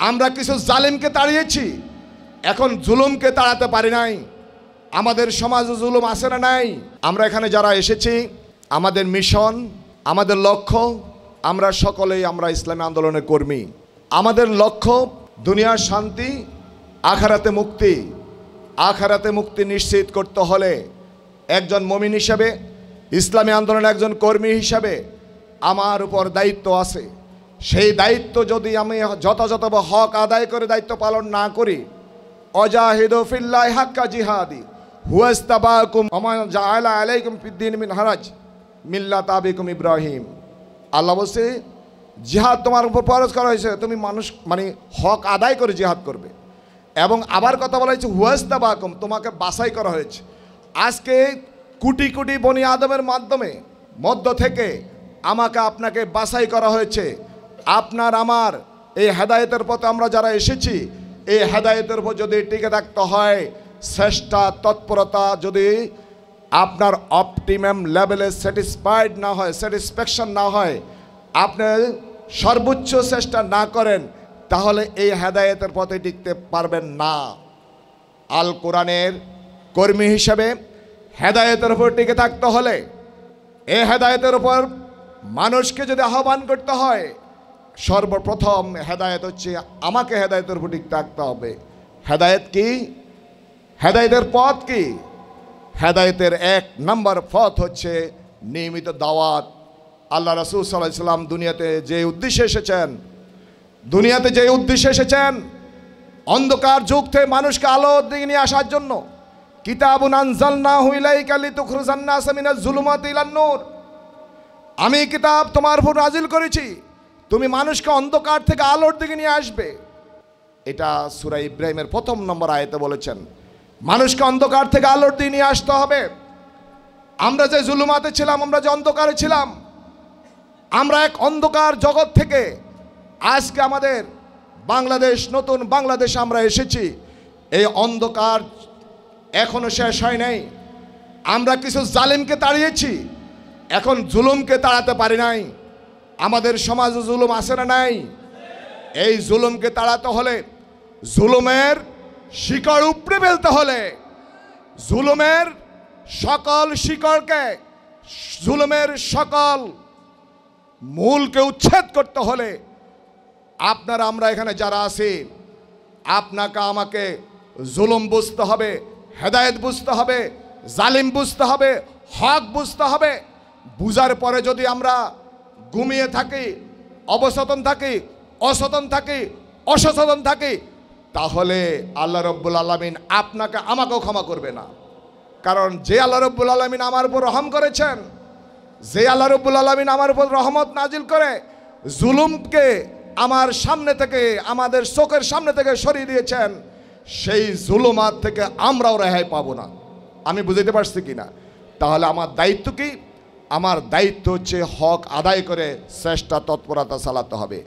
আমরা কিছু জালিমকে তাড়িয়েছি, এখন জুলুমকে তাড়াতে পারি নাই। আমাদের সমাজে জুলুম আছে না নাই? আমরা এখানে যারা এসেছি, আমাদের মিশন, আমাদের লক্ষ্য, আমরা সকলেই আমরা ইসলামী আন্দোলনের কর্মী। আমাদের লক্ষ্য দুনিয়ার শান্তি, আখিরাতে মুক্তি। আখিরাতে মুক্তি নিশ্চিত করতে হলে একজন মুমিন হিসাবে, ইসলামী আন্দোলনের একজন কর্মী হিসাবে আমার উপর দায়িত্ব আছে। সেই দায়িত্ব যদি আমি যথাযথভাবে হক আদায় করে দায়িত্ব পালন না করি, অজাহিদু ফিল্লাহি হাক্কা জিহাদি হুয়াস্তাবাকুম ওয়া জাআলা আলাইকুম ফিদ্দীন মিন হারাজ মিল্লাত আবিকুম ইব্রাহিম। আল্লাহ বলছে জিহাদ তোমার উপর ফরজ করা হয়েছে, তুমি মানুষ হক আদায় করে জিহাদ করবে। এবং আবার কথা বলা হয়েছে হুয়াস্তাবাকুম, তোমাকে বাছাই করা হয়েছে। আজকে কোটি কোটি বনি আদমের মধ্য থেকে আমাকে আপনাকে বাছাই করা হয়েছে। আপনার আমার এই হেদায়েতের পথে আমরা যারা এসেছি, এই হেদায়েতের উপর যদি টিকে থাকতে হয়, চেষ্টা তৎপরতা যদি আপনার অপটিমাম লেভেলে স্যাটিসফাইড না হয়, স্যাটিসফ্যাকশন না হয়, আপনি সর্বোচ্চ চেষ্টা না করেন, তাহলে এই হেদায়েতের পথে টিকতে পারবেন না। আল কোরআনের কর্মী হিসেবে হেদায়েতের উপর টিকে থাকতে হলে, এই হেদায়েতের উপর মানুষকে যদি আহ্বান করতে হয়, সর্বপ্রথম হেদায়েত হচ্ছে আমাকে হেদায়েতের উপর টিকে থাকতে হবে। হেদায়েত কি? হেদায়েতের পথ কি? হেদায়েতের 1 নম্বর পথ হচ্ছে নিয়মিত দাওয়াত। আল্লাহ রাসূল সাল্লাল্লাহু আলাইহি সাল্লাম দুনিয়াতে যে উদ্দেশ্যে এসেছেন, অন্ধকার যুগ থেকে মানুষকে আলোর দিকে নিয়ে আসার জন্য। কিতাবুন আনজালনাহু ইলাইকা লিতুখরিজান নাসা মিনাজ যুলুমাতি ইলান নূর। আমি কিতাব তোমার উপর নাজিল করেছি, তুমি মানুষকে অন্ধকার থেকে আলোর দিকে নিয়ে আসবে। এটা সূরা ইব্রাহিমের 1 নম্বর আয়াতে বলেছেন, মানুষকে অন্ধকার থেকে আলোর দিকে নিয়ে আসতে হবে। আমরা যে জুলুমাতে ছিলাম, আমরা যে অন্ধকারে ছিলাম, আমরা এক অন্ধকার জগৎ থেকে আজকে আমাদের বাংলাদেশ, নতুন বাংলাদেশে আমরা এসেছি। এই অন্ধকার এখনো শেষ হয় নাই। আমরা কিছু জালিমকে তাড়িয়েছি, এখন জুলুমকে তাড়াতে পারি নাই। আমাদের সমাজে জুলুম আছে না নাই? এই জুলুমকে তাড়াতে হলে, জুলুমের শিকড় উপড়ে ফেলতে হলে, জুলুমের সকল শিকড়কে, জুলুমের সকল মূলকে উচ্ছেদ করতে হলে, আপনারা আমরা এখানে যারা আছি, আপনাকে আমাকে জুলুম বুঝতে হবে, হেদায়েত বুঝতে হবে, জালিম বুঝতে হবে, হক বুঝতে হবে। বুঝার পরে যদি আমরা ঘুমিয়ে থাকি, অবচেতন থাকি, অসচেতন থাকি, তাহলে আল্লাহ রব্বুল আলামিন আপনাকে আমাকেও ক্ষমা করবে না। কারণ যে আল্লাহ রব্বুল আলামিন আমার উপর রহম করেছেন, যে আল্লাহ রব্বুল আলামিন আমার উপর রহমত নাজিল করে জুলুমকে আমার সামনে থেকে, আমাদের চোখের সামনে থেকে সরিয়ে দিয়েছেন, সেই জুলুমাত থেকে আমরাও রেহাই পাবো না। আমি বুঝাইতে পারছি কিনা? তাহলে আমার দায়িত্ব কি? আমার দায়িত্ব হচ্ছে হক আদায় করে চেষ্টা তৎপরতা চালাতে হবে।